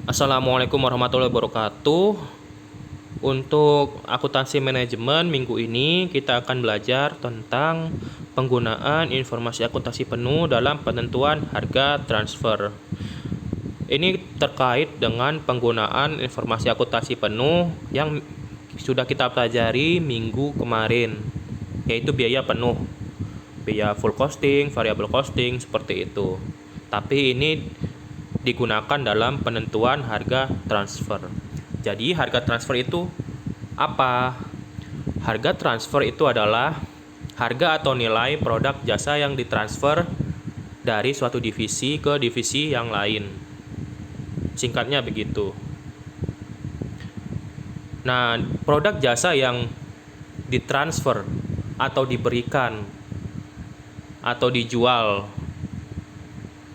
Assalamualaikum warahmatullahi wabarakatuh. Untuk akuntansi manajemen minggu ini kita akan belajar tentang penggunaan informasi akuntansi penuh dalam penentuan harga transfer. Ini terkait dengan penggunaan informasi akuntansi penuh yang sudah kita pelajari minggu kemarin, yaitu biaya penuh, biaya full costing, variable costing, seperti itu. Tapi ini digunakan dalam penentuan harga transfer. Jadi harga transfer itu apa? Harga transfer itu adalah harga atau nilai produk jasa yang ditransfer dari suatu divisi ke divisi yang lain. Singkatnya begitu. Nah, produk jasa yang ditransfer atau diberikan atau dijual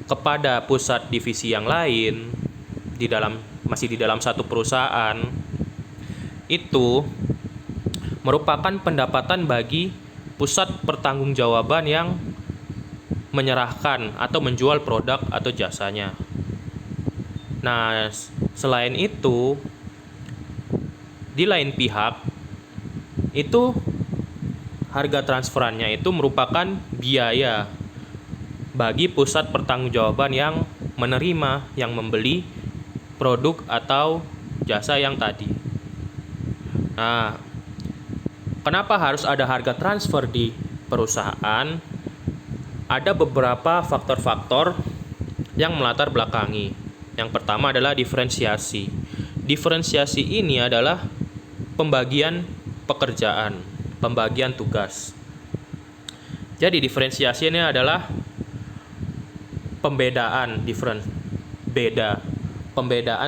kepada pusat divisi yang lain masih di dalam satu perusahaan itu merupakan pendapatan bagi pusat pertanggungjawaban yang menyerahkan atau menjual produk atau jasanya. Nah, selain itu di lain pihak itu harga transferannya itu merupakan biaya bagi pusat pertanggungjawaban yang menerima, yang membeli produk atau jasa yang tadi. Nah, kenapa harus ada harga transfer di perusahaan? Ada beberapa faktor-faktor yang melatar belakangi. Yang pertama adalah diferensiasi. Diferensiasi ini adalah pembagian pekerjaan, pembagian tugas. Jadi diferensiasi ini adalah pembedaan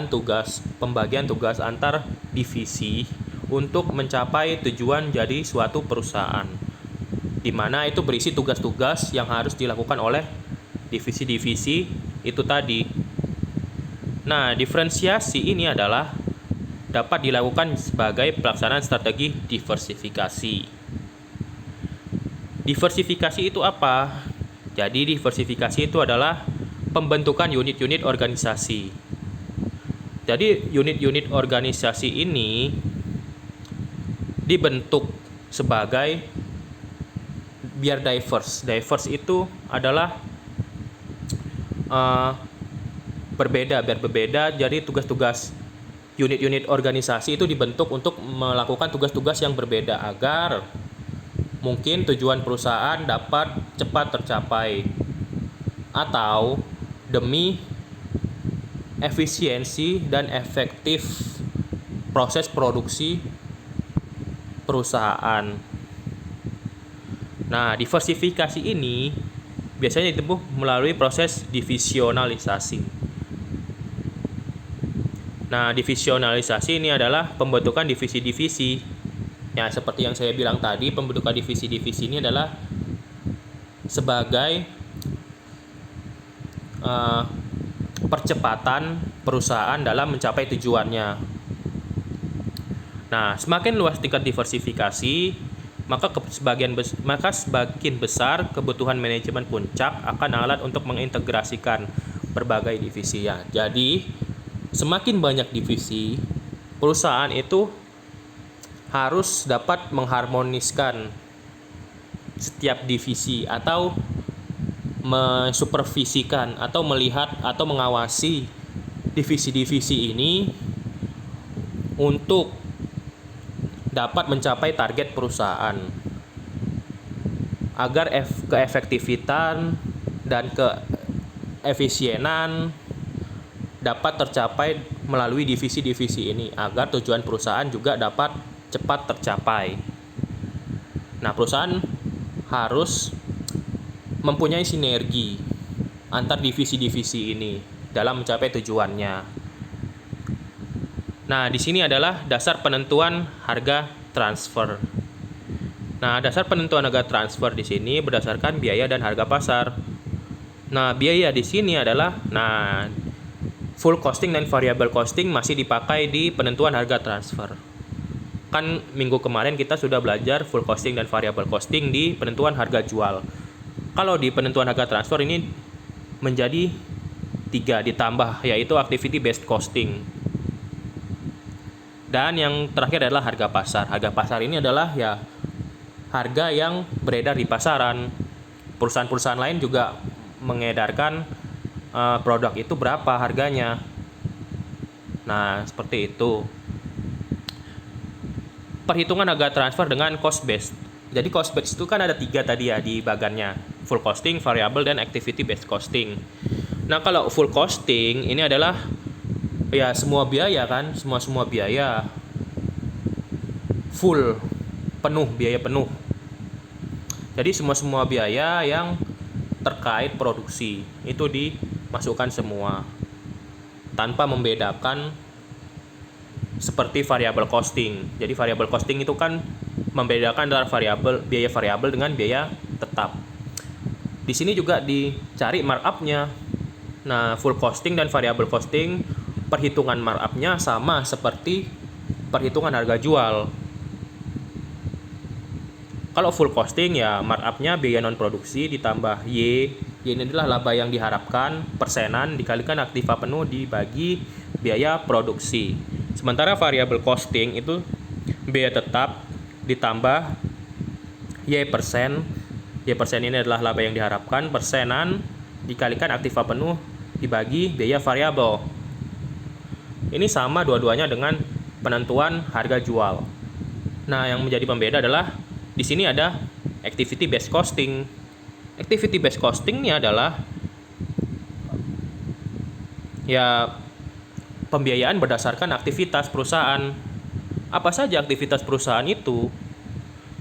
tugas, pembagian tugas antar divisi untuk mencapai tujuan jadi suatu perusahaan, di mana itu berisi tugas-tugas yang harus dilakukan oleh divisi-divisi itu tadi. Nah, diferensiasi ini adalah dapat dilakukan sebagai pelaksanaan strategi diversifikasi. Diversifikasi itu apa? Jadi diversifikasi itu adalah pembentukan unit-unit organisasi. Jadi unit-unit organisasi ini dibentuk sebagai biar diverse. Diverse itu adalah biar berbeda. Jadi tugas-tugas unit-unit organisasi itu dibentuk untuk melakukan tugas-tugas yang berbeda agar mungkin tujuan perusahaan dapat cepat tercapai atau demi efisiensi dan efektif proses produksi perusahaan. Nah, diversifikasi ini biasanya ditempuh melalui proses divisionalisasi. Nah, divisionalisasi ini adalah pembentukan divisi-divisi. Ya, seperti yang saya bilang tadi, pembentukan divisi-divisi ini adalah sebagai percepatan perusahaan dalam mencapai tujuannya. Nah, semakin luas tingkat diversifikasi, maka semakin besar kebutuhan manajemen puncak akan alat untuk mengintegrasikan berbagai divisi ya. Jadi, semakin banyak divisi, perusahaan itu harus dapat mengharmoniskan setiap divisi atau mensupervisikan atau melihat atau mengawasi divisi-divisi ini untuk dapat mencapai target perusahaan agar keefektifan dan keefisienan dapat tercapai melalui divisi-divisi ini agar tujuan perusahaan juga dapat cepat tercapai. Nah, perusahaan harus mempunyai sinergi antar divisi-divisi ini dalam mencapai tujuannya. Nah, di sini adalah dasar penentuan harga transfer. Nah, dasar penentuan harga transfer di sini berdasarkan biaya dan harga pasar. Nah, biaya di sini adalah full costing dan variable costing masih dipakai di penentuan harga transfer. Kan minggu kemarin kita sudah belajar full costing dan variable costing di penentuan harga jual. Kalau di penentuan harga transfer ini menjadi 3 ditambah, yaitu activity based costing. Dan yang terakhir adalah harga pasar. Harga pasar ini adalah ya harga yang beredar di pasaran. Perusahaan-perusahaan lain juga mengedarkan produk itu berapa harganya. Nah, seperti itu. Perhitungan harga transfer dengan cost based. Jadi cost based itu kan ada 3 tadi ya di bagannya. Full costing, variable, dan activity based costing. Nah, kalau full costing ini adalah ya semua biaya kan, semua biaya full, penuh, biaya penuh. Jadi semua biaya yang terkait produksi itu dimasukkan semua tanpa membedakan seperti variable costing. Jadi variable costing itu kan membedakan antara biaya variabel dengan biaya tetap. Di sini juga dicari markup-nya. Nah, full costing dan variable costing perhitungan markup-nya sama seperti perhitungan harga jual. Kalau full costing ya markup-nya biaya non produksi ditambah Y. Y ini adalah laba yang diharapkan, persenan dikalikan aktiva penuh dibagi biaya produksi. Sementara variable costing itu biaya tetap ditambah Y persen. Y persen ini adalah laba yang diharapkan, persenan dikalikan aktiva penuh dibagi biaya variabel. Ini sama dua-duanya dengan penentuan harga jual. Nah, yang menjadi pembeda adalah di sini ada activity based costing. Activity based costing ini adalah ya pembiayaan berdasarkan aktivitas perusahaan. Apa saja aktivitas perusahaan itu?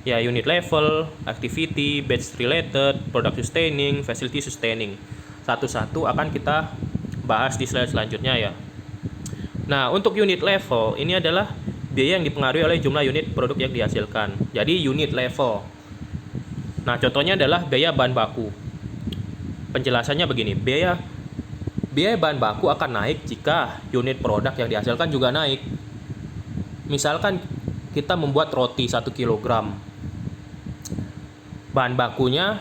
Ya, unit level, activity, batch related, product sustaining, facility sustaining. Satu-satu akan kita bahas di slide selanjutnya ya. Nah, untuk unit level ini adalah biaya yang dipengaruhi oleh jumlah unit produk yang dihasilkan. Jadi unit level. Nah, contohnya adalah biaya bahan baku. Penjelasannya begini, biaya bahan baku akan naik jika unit produk yang dihasilkan juga naik. Misalkan kita membuat roti 1 kg. Bahan bakunya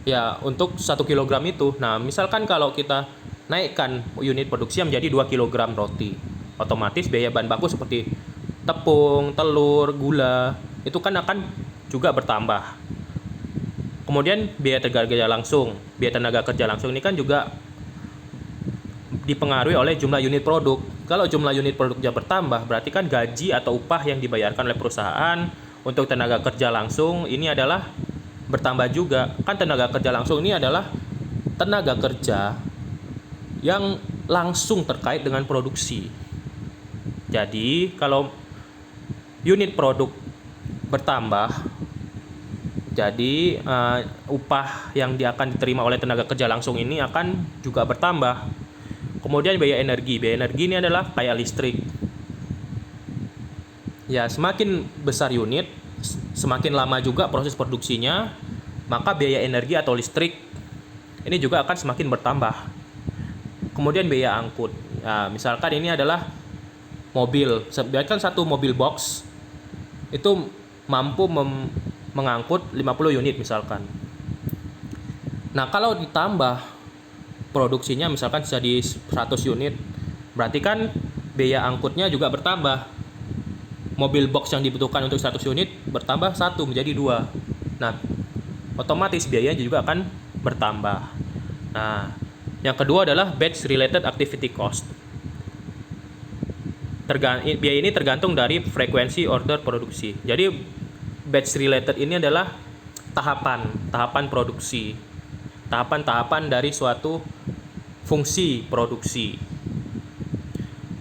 ya untuk 1 kg itu. Nah, misalkan kalau kita naikkan unit produksi menjadi 2 kg roti, otomatis biaya bahan baku seperti tepung, telur, gula itu kan akan juga bertambah. Kemudian biaya tenaga kerja langsung. Biaya tenaga kerja langsung ini kan juga dipengaruhi oleh jumlah unit produk. Kalau jumlah unit produknya bertambah, berarti kan gaji atau upah yang dibayarkan oleh perusahaan untuk tenaga kerja langsung ini adalah bertambah juga. Kan tenaga kerja langsung ini adalah tenaga kerja yang langsung terkait dengan produksi. Jadi, kalau unit produk bertambah, jadi upah yang akan diterima oleh tenaga kerja langsung ini akan juga bertambah. Kemudian biaya energi ini adalah kayak listrik. Ya, semakin besar unit, semakin lama juga proses produksinya, maka biaya energi atau listrik ini juga akan semakin bertambah. Kemudian biaya angkut. Ya, misalkan ini adalah mobil. Biarkan satu mobil box itu mampu mengangkut 50 unit misalkan. Nah, kalau ditambah produksinya misalkan jadi 100 unit, berarti kan biaya angkutnya juga bertambah. Mobil box yang dibutuhkan untuk 100 unit bertambah 1 menjadi 2. Nah, otomatis biayanya juga akan bertambah. Nah, yang kedua adalah batch related activity cost. Biaya ini tergantung dari frekuensi order produksi. Jadi batch related ini adalah tahapan produksi. Tahapan-tahapan dari suatu fungsi produksi.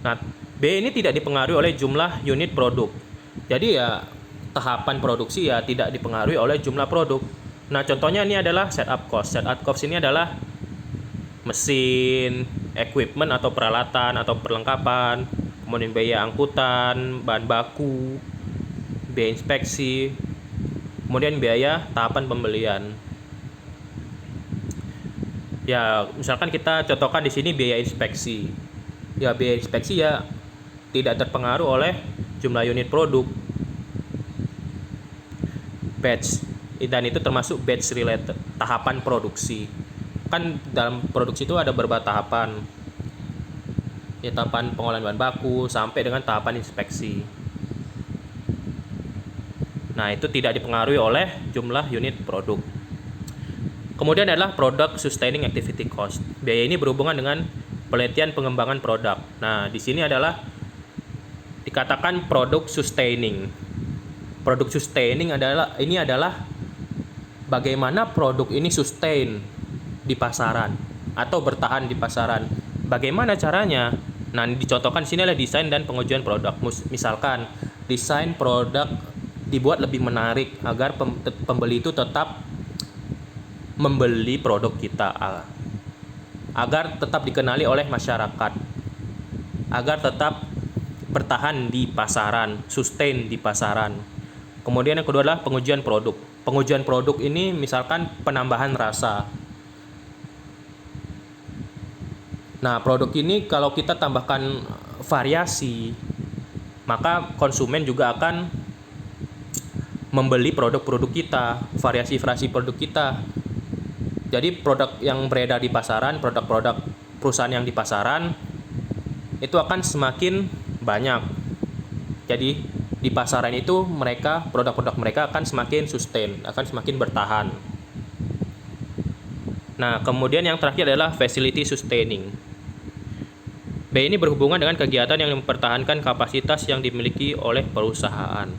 Nah, B ini tidak dipengaruhi oleh jumlah unit produk. Jadi ya tahapan produksi ya tidak dipengaruhi oleh jumlah produk. Nah, contohnya ini adalah setup cost. Setup cost ini adalah mesin, equipment atau peralatan atau perlengkapan, kemudian biaya angkutan, bahan baku, biaya inspeksi, kemudian biaya tahapan pembelian. Ya, misalkan kita contohkan di sini biaya inspeksi. Ya, biaya inspeksi ya tidak terpengaruh oleh jumlah unit produk. Batch, dan itu termasuk batch related, tahapan produksi. Kan dalam produksi itu ada beberapa tahapan. ya, tahapan pengolahan bahan baku sampai dengan tahapan inspeksi. Nah, itu tidak dipengaruhi oleh jumlah unit produk. Kemudian adalah product sustaining activity cost. Biaya ini berhubungan dengan penelitian pengembangan produk. Nah, di sini adalah dikatakan product sustaining. Product sustaining adalah bagaimana produk ini sustain di pasaran atau bertahan di pasaran. Bagaimana caranya? Nah, dicontohkan di sini adalah desain dan pengujian produk. Misalkan desain produk dibuat lebih menarik agar pembeli itu tetap membeli produk kita, agar tetap dikenali oleh masyarakat, agar tetap bertahan di pasaran, sustain di pasaran. Kemudian yang kedua adalah pengujian produk. Pengujian produk ini misalkan penambahan rasa. Nah, produk ini kalau kita tambahkan variasi, maka konsumen juga akan membeli produk-produk kita, variasi-variasi produk kita. Jadi produk yang beredar di pasaran, produk-produk perusahaan yang di pasaran itu akan semakin banyak. Jadi di pasaran itu produk-produk mereka akan semakin sustain, akan semakin bertahan. Nah, kemudian yang terakhir adalah facility sustaining. B ini berhubungan dengan kegiatan yang mempertahankan kapasitas yang dimiliki oleh perusahaan.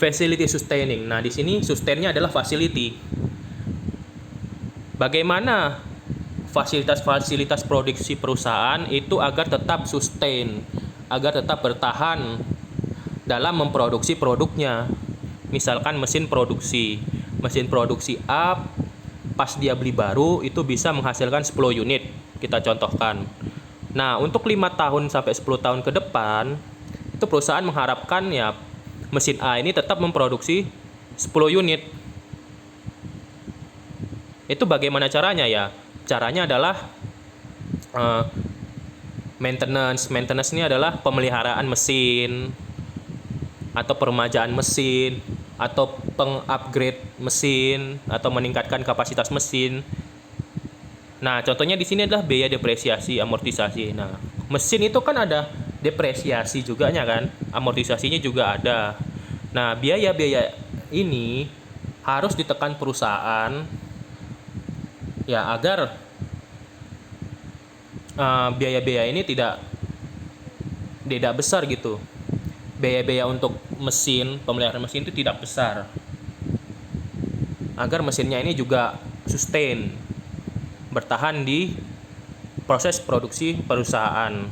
Facility sustaining. Nah, di sini sustainnya adalah facility. Bagaimana fasilitas-fasilitas produksi perusahaan itu agar tetap sustain, agar tetap bertahan dalam memproduksi produknya. Misalkan mesin produksi A pas dia beli baru itu bisa menghasilkan 10 unit, kita contohkan. Nah, untuk 5 tahun sampai 10 tahun ke depan itu perusahaan mengharapkan ya mesin A ini tetap memproduksi 10 unit. Itu bagaimana caranya ya? Caranya adalah maintenance. Maintenance ini adalah pemeliharaan mesin atau peremajaan mesin atau pengupgrade mesin atau meningkatkan kapasitas mesin. Nah, contohnya di sini adalah biaya depresiasi, amortisasi. Nah, mesin itu kan ada depresiasi juga kan, amortisasinya juga ada. Nah, biaya-biaya ini harus ditekan perusahaan ya agar biaya-biaya ini tidak besar gitu. Biaya-biaya untuk mesin, pemeliharaan mesin itu tidak besar. Agar mesinnya ini juga sustain, bertahan di proses produksi perusahaan.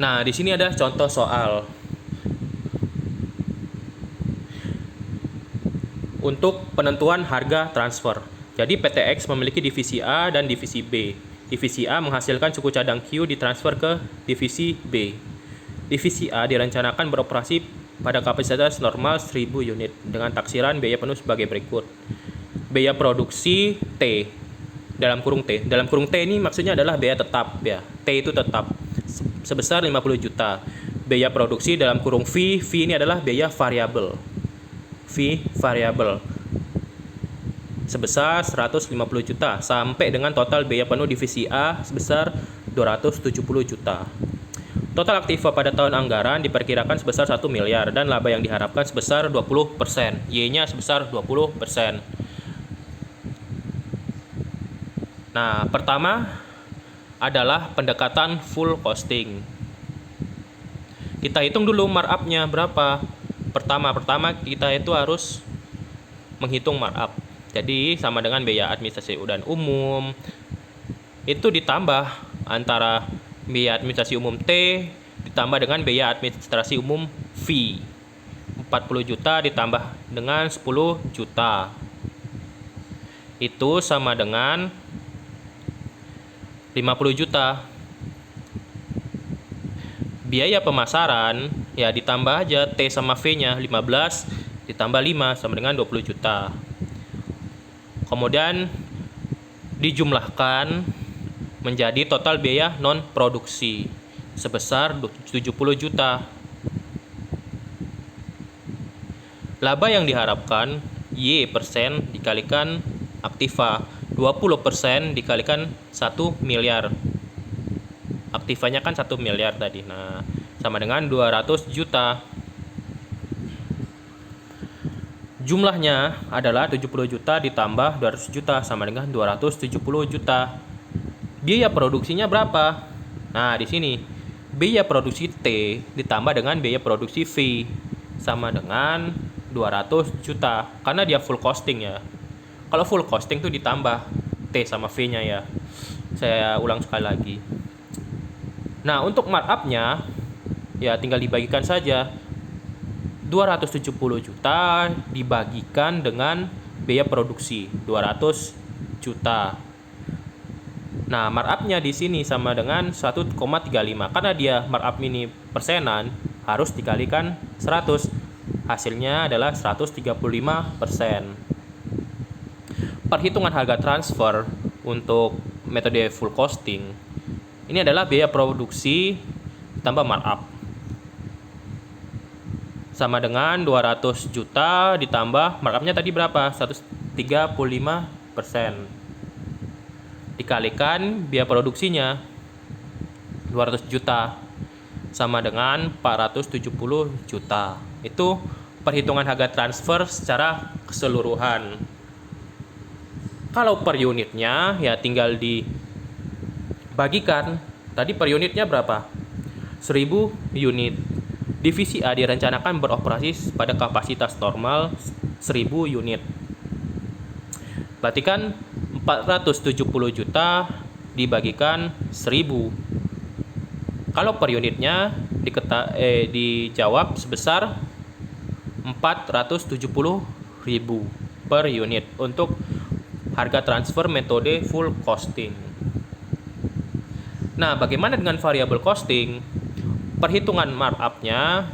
Nah, di sini ada contoh soal. Untuk penentuan harga transfer. Jadi PT X memiliki divisi A dan divisi B. Divisi A menghasilkan suku cadang Q ditransfer ke divisi B. Divisi A direncanakan beroperasi pada kapasitas normal 1000 unit dengan taksiran biaya penuh sebagai berikut. Biaya produksi T dalam kurung T. Dalam kurung T ini maksudnya adalah biaya tetap ya. T itu tetap sebesar 50 juta. Biaya produksi dalam kurung V ini adalah biaya variabel. V variabel sebesar 150 juta sampai dengan total biaya penuh divisi A sebesar 270 juta. Total aktiva pada tahun anggaran diperkirakan sebesar 1 miliar dan laba yang diharapkan sebesar 20%. Y-nya sebesar 20%. Nah, pertama adalah pendekatan full costing. Kita hitung dulu markup-nya berapa. Pertama kita itu harus menghitung markup. Jadi sama dengan biaya administrasi dan umum itu ditambah antara biaya administrasi umum T ditambah dengan biaya administrasi umum V. 40 juta ditambah dengan 10 juta. Itu sama dengan 50 juta. Biaya pemasaran ya ditambah aja T sama V-nya 15 ditambah 5 sama dengan 20 juta. Kemudian dijumlahkan menjadi total biaya non produksi sebesar 70 juta. Laba yang diharapkan Y% dikalikan aktiva 20% dikalikan 1 miliar. Aktivanya kan 1 miliar tadi. Nah, sama dengan 200 juta. Jumlahnya adalah 70 juta ditambah 200 juta sama dengan 270 juta. Biaya produksinya berapa? Nah, di sini biaya produksi T ditambah dengan biaya produksi V sama dengan 200 juta karena dia full costing ya. Kalau full costing tuh ditambah T sama V-nya ya. Saya ulang sekali lagi. Nah, untuk markup-nya ya tinggal dibagikan saja. 270 juta dibagikan dengan biaya produksi 200 juta. Nah, markup-nya di sini sama dengan 1,35 karena dia markup ini persenan, harus dikalikan 100. Hasilnya adalah 135%. Perhitungan harga transfer untuk metode full costing ini adalah biaya produksi tambah markup sama dengan 200 juta ditambah markup-nya tadi berapa? 135% dikalikan biaya produksinya 200 juta sama dengan 470 juta. Itu perhitungan harga transfer secara keseluruhan. Kalau per unitnya ya tinggal dibagikan. Tadi per unitnya berapa? 1000 unit. Divisi A direncanakan beroperasi pada kapasitas normal 1000 unit. Berarti kan 470 juta dibagikan 1000. Kalau per unitnya dijawab sebesar 470.000 per unit untuk harga transfer metode full costing. Nah, bagaimana dengan variable costing? Perhitungan markup-nya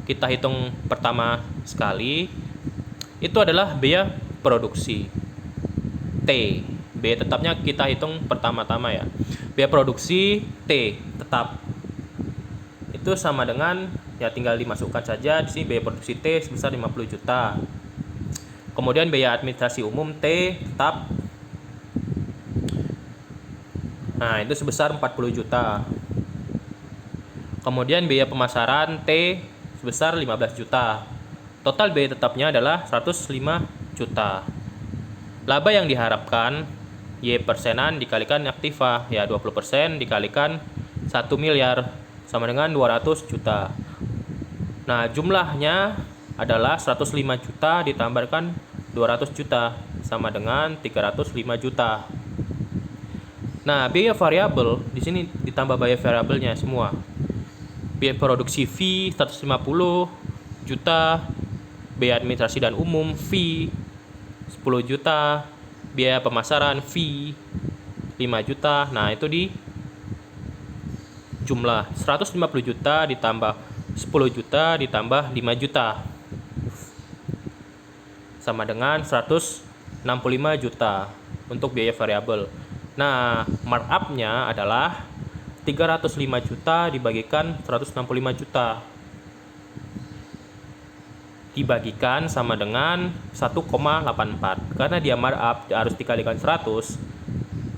kita hitung pertama sekali itu adalah biaya produksi T. Biaya tetapnya kita hitung pertama-tama ya. Biaya produksi T tetap itu sama dengan ya tinggal dimasukkan saja di sini biaya produksi T sebesar 50 juta. Kemudian biaya administrasi umum T tetap. Nah, itu sebesar 40 juta. Kemudian biaya pemasaran T sebesar 15 juta. Total biaya tetapnya adalah 105 juta. Laba yang diharapkan Y persenan dikalikan aktiva ya 20% dikalikan 1 miliar sama dengan 200 juta. Nah, jumlahnya adalah 105 juta ditambahkan 200 juta sama dengan 305 juta. Nah, biaya variabel di sini ditambah biaya variabelnya semua. Biaya produksi V 150 juta, biaya administrasi dan umum V 10 juta, biaya pemasaran V 5 juta. Nah, itu di jumlah 150 juta ditambah 10 juta ditambah 5 juta sama dengan 165 juta untuk biaya variabel. Nah, markup-nya adalah 305 juta dibagikan 165 juta dibagikan sama dengan 1,84 karena dia markup harus dikalikan 100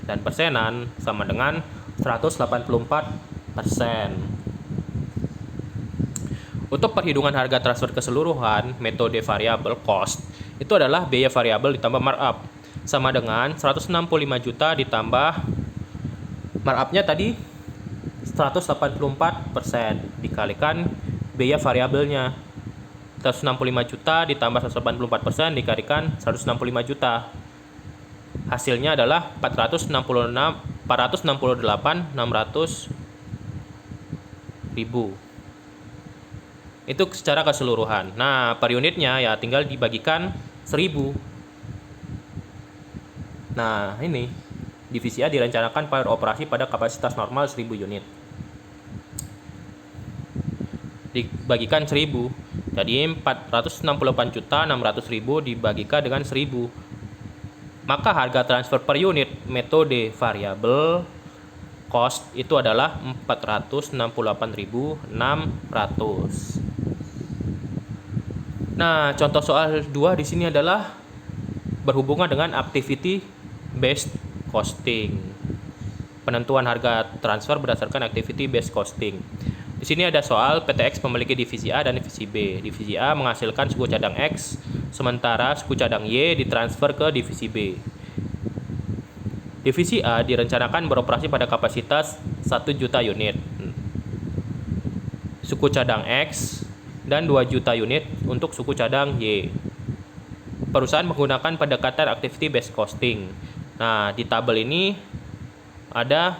dan persenan sama dengan 184%. Untuk perhitungan harga transfer keseluruhan metode variable cost itu adalah biaya variabel ditambah markup sama dengan 165 juta ditambah markup-nya tadi 184% dikalikan biaya variabelnya 165 juta ditambah 184% dikalikan 165 juta. Hasilnya adalah 468.600.000. Itu secara keseluruhan. Nah, per unitnya ya tinggal dibagikan 1000. Nah, ini divisi A direncanakan beroperasi pada kapasitas normal 1000 unit. Dibagikan 1000. Jadi 468.600.000 dibagikan dengan 1000. Maka harga transfer per unit metode variable cost itu adalah 468.600. Nah, contoh soal 2 di sini adalah berhubungan dengan activity based costing. Penentuan harga transfer berdasarkan activity based costing. Di sini ada soal PTX memiliki divisi A dan divisi B. Divisi A menghasilkan suku cadang X, sementara suku cadang Y ditransfer ke divisi B. Divisi A direncanakan beroperasi pada kapasitas 1 juta unit. Suku cadang X dan 2 juta unit untuk suku cadang Y. Perusahaan menggunakan pendekatan activity based costing. Nah, di tabel ini ada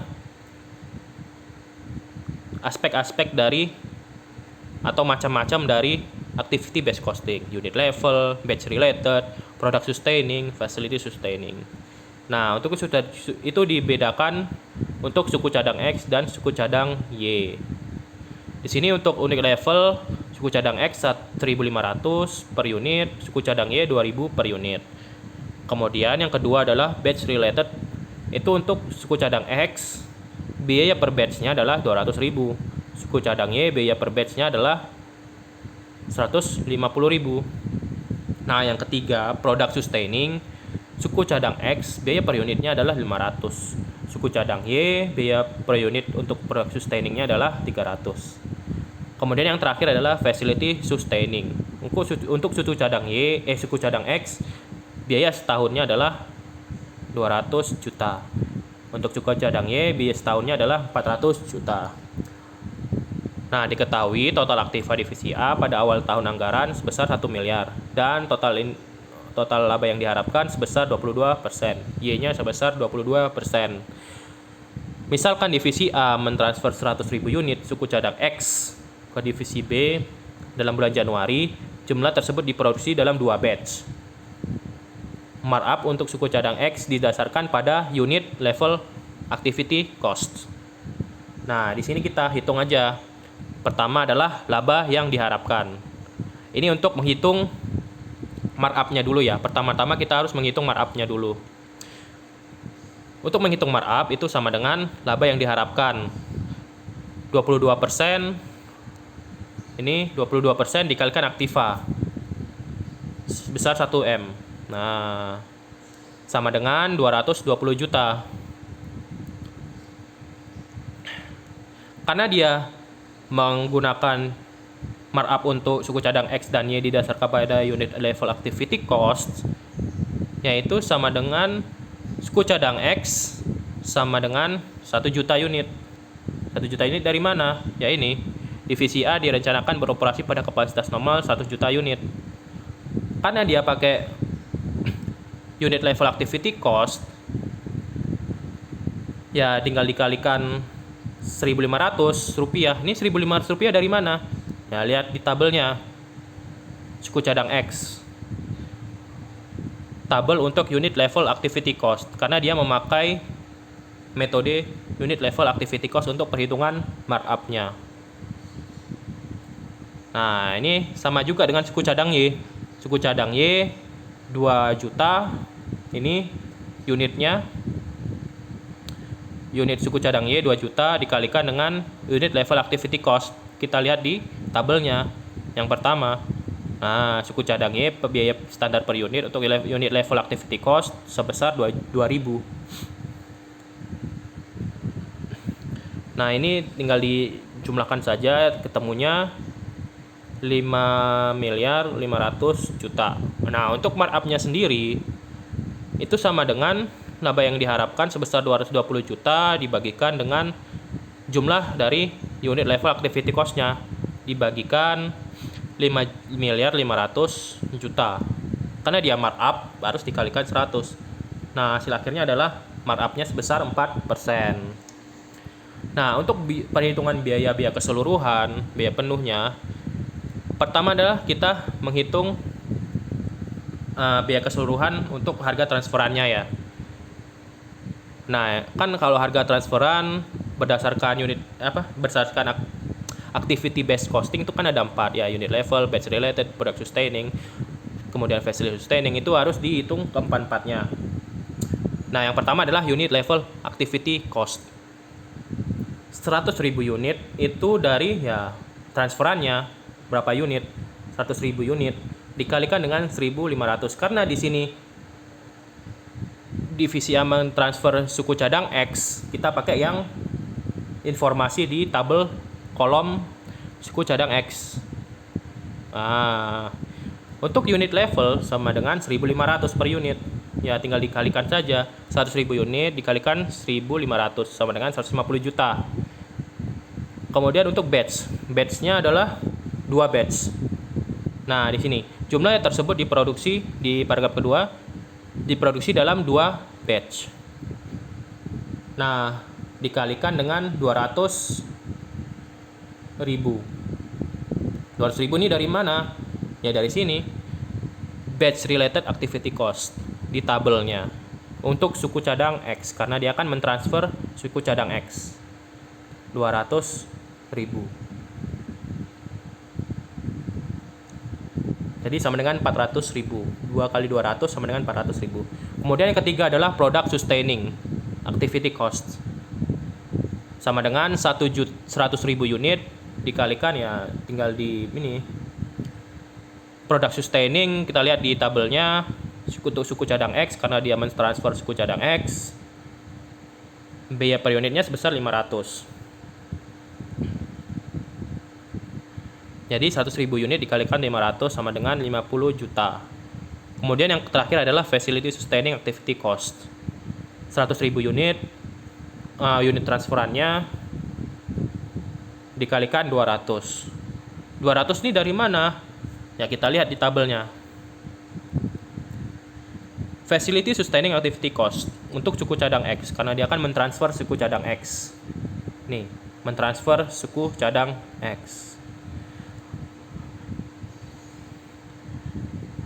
aspek-aspek dari atau macam-macam dari activity based costing, unit level, batch related, product sustaining, facility sustaining. Nah, untuk itu dibedakan untuk suku cadang X dan suku cadang Y. Di sini untuk unit level suku cadang X 1.500 per unit, suku cadang Y 2.000 per unit. Kemudian yang kedua adalah batch related. Itu untuk suku cadang X, biaya per batch-nya adalah 200.000. Suku cadang Y, biaya per batch-nya adalah 150.000. Nah, yang ketiga, product sustaining. Suku cadang X, biaya per unitnya adalah 500. Suku cadang Y, biaya per unit untuk product sustainingnya adalah 300. Kemudian yang terakhir adalah facility sustaining. Untuk suku cadang suku cadang X, biaya setahunnya adalah 200 juta. Untuk suku cadang Y, biaya setahunnya adalah 400 juta. Nah, diketahui total aktiva divisi A pada awal tahun anggaran sebesar 1 miliar dan total laba yang diharapkan sebesar 22%, Y-nya sebesar 22%. Misalkan divisi A mentransfer 100.000 unit suku cadang X ke divisi B dalam bulan Januari, jumlah tersebut diproduksi dalam 2 batch. Markup untuk suku cadang X didasarkan pada unit level activity cost. Nah, di sini kita hitung aja. Pertama adalah laba yang diharapkan. Ini untuk menghitung markup-nya dulu ya. Pertama-tama kita harus menghitung markup-nya dulu. Untuk menghitung markup itu sama dengan laba yang diharapkan 22%. Ini 22% dikalikan aktiva sebesar 1M. Nah, sama dengan 220 juta. Karena dia menggunakan markup untuk suku cadang X dan Y didasarkan pada unit level activity cost, yaitu sama dengan suku cadang X sama dengan 1 juta unit. 1 juta unit dari mana? Ya ini, divisi A direncanakan beroperasi pada kapasitas normal 1 juta unit. Karena dia pakai unit level activity cost, ya tinggal dikalikan 1.500 rupiah. Ini 1.500 rupiah dari mana? Ya, lihat di tabelnya. Suku cadang X. Tabel untuk unit level activity cost. Karena dia memakai metode unit level activity cost untuk perhitungan markup-nya. Nah, ini sama juga dengan suku cadang Y. Suku cadang Y 2 juta. Ini unitnya. Unit suku cadang Y 2 juta dikalikan dengan unit level activity cost. Kita lihat di tabelnya yang pertama. Nah, suku cadang Y biaya standar per unit untuk unit level activity cost sebesar 2.000. Nah, ini tinggal dijumlahkan saja, ketemunya 5.500.000.000 juta. Nah, untuk markup-nya sendiri itu sama dengan laba yang diharapkan sebesar 220 juta dibagikan dengan jumlah dari unit level activity cost-nya dibagikan 5.500.000.000. Karena dia markup harus dikalikan 100. Nah, hasil akhirnya adalah markup-nya sebesar 4%. Nah, untuk perhitungan biaya keseluruhan, biaya penuhnya, pertama adalah kita menghitung biaya keseluruhan untuk harga transferannya ya. Nah, kan kalau harga transferan berdasarkan activity based costing itu kan ada 4 ya, unit level, batch related, product sustaining, kemudian facility sustaining, itu harus dihitung keempat-empatnya. Nah, yang pertama adalah unit level activity cost. 100.000 unit itu dari ya transferannya berapa unit? 100.000 unit dikalikan dengan 1.500. Karena di sini divisi A mentransfer suku cadang X, kita pakai yang informasi di tabel kolom suku cadang X. Nah, untuk unit level sama dengan 1.500 per unit. Ya tinggal dikalikan saja, 100.000 unit dikalikan 1.500 sama dengan 150 juta. Kemudian untuk batch-nya adalah 2 batch. Nah, di sini jumlah tersebut diproduksi di paragraf kedua diproduksi dalam 2 batch. Nah, dikalikan dengan 200.000. 200.000 ini dari mana? Ya dari sini. Batch related activity cost di tabelnya untuk suku cadang X karena dia akan mentransfer suku cadang X 200.000. Jadi sama dengan 400.000. 2 kali 200 sama dengan 400.000. Kemudian yang ketiga adalah product sustaining activity cost. Sama dengan 100.000 unit dikalikan ya tinggal di ini. Product sustaining kita lihat di tabelnya untuk suku cadang X karena dia mentransfer suku cadang X. Biaya per unitnya sebesar 500. Jadi 100.000 unit dikalikan 500 sama dengan 50 juta. Kemudian yang terakhir adalah facility sustaining activity cost. 100.000 unit unit transferannya dikalikan 200. 200 ini dari mana? Ya kita lihat di tabelnya. Facility sustaining activity cost untuk suku cadang X karena dia akan mentransfer suku cadang X. Nih, mentransfer suku cadang X.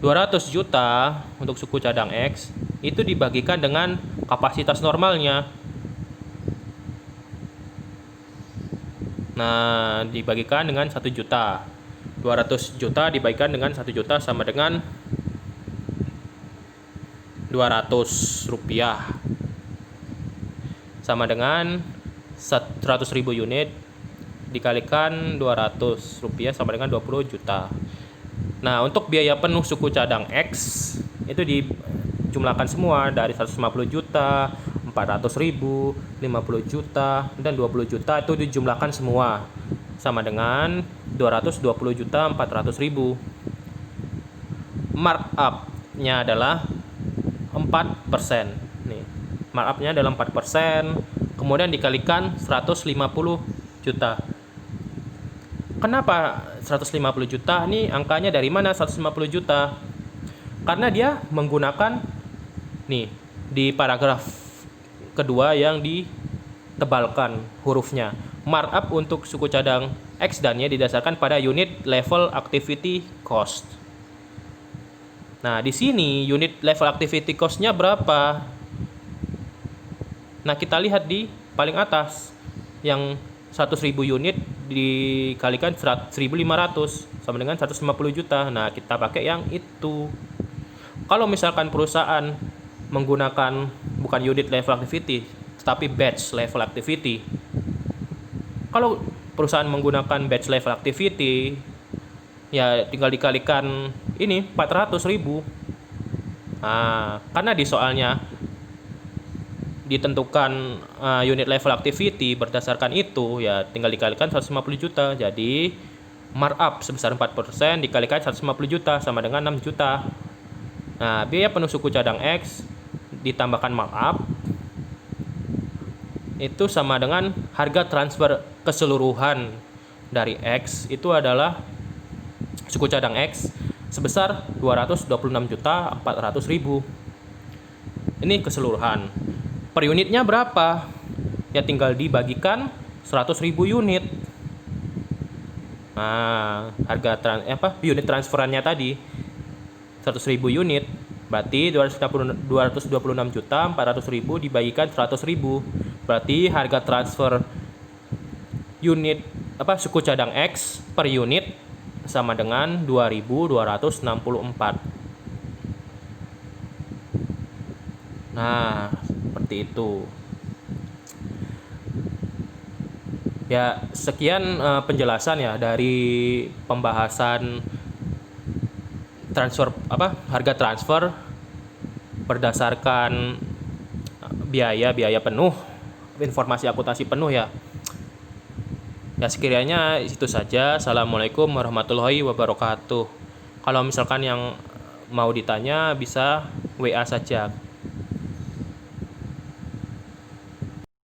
200 juta untuk suku cadang X itu dibagikan dengan kapasitas normalnya. Nah, dibagikan dengan 1 juta. 200 juta dibagikan dengan 1 juta sama dengan 200 rupiah. Sama dengan 100.000 unit dikalikan 200 rupiah sama dengan 20 juta. Nah, untuk biaya penuh suku cadang X itu dijumlahkan semua dari 150 juta, 400.000, 50 juta, dan 20 juta itu dijumlahkan semua sama dengan 220 juta 400.000. Markup-nya adalah 4%. Nih, markup-nya adalah 4%, kemudian dikalikan 150 juta. Kenapa 150 juta? Ini angkanya dari mana 150 juta? Karena dia menggunakan nih di paragraf kedua yang ditebalkan hurufnya. Markup untuk suku cadang X dan Y didasarkan pada unit level activity cost. Nah, di sini unit level activity cost-nya berapa? Nah, kita lihat di paling atas yang 100.000 unit dikalikan 1.500 sama dengan 150 juta. Nah, kita pakai yang itu. Kalau misalkan perusahaan menggunakan bukan unit level activity, tetapi batch level activity. Kalau perusahaan menggunakan batch level activity, ya tinggal dikalikan ini 400.000. Nah, karena di soalnya ditentukan unit level activity berdasarkan itu, ya tinggal dikalikan 150 juta. Jadi markup sebesar 4% dikalikan 150 juta sama dengan 6 juta. Nah, biaya penuh suku cadang X ditambahkan markup itu sama dengan harga transfer keseluruhan dari X itu adalah suku cadang X sebesar 226 juta 400.000. Ini keseluruhan. Per unitnya berapa? Ya tinggal dibagikan 100.000 unit. Nah, harga unit transferannya tadi 100.000 unit. Berarti 226 juta 400.000 dibagikan 100.000. Berarti harga transfer unit suku cadang X per unit sama dengan 2.264. Nah, seperti itu. Ya, sekian penjelasan ya dari pembahasan harga transfer berdasarkan biaya penuh, informasi akuntansi penuh ya. Ya sekiranya itu saja. Assalamualaikum warahmatullahi wabarakatuh. Kalau misalkan yang mau ditanya bisa WA saja.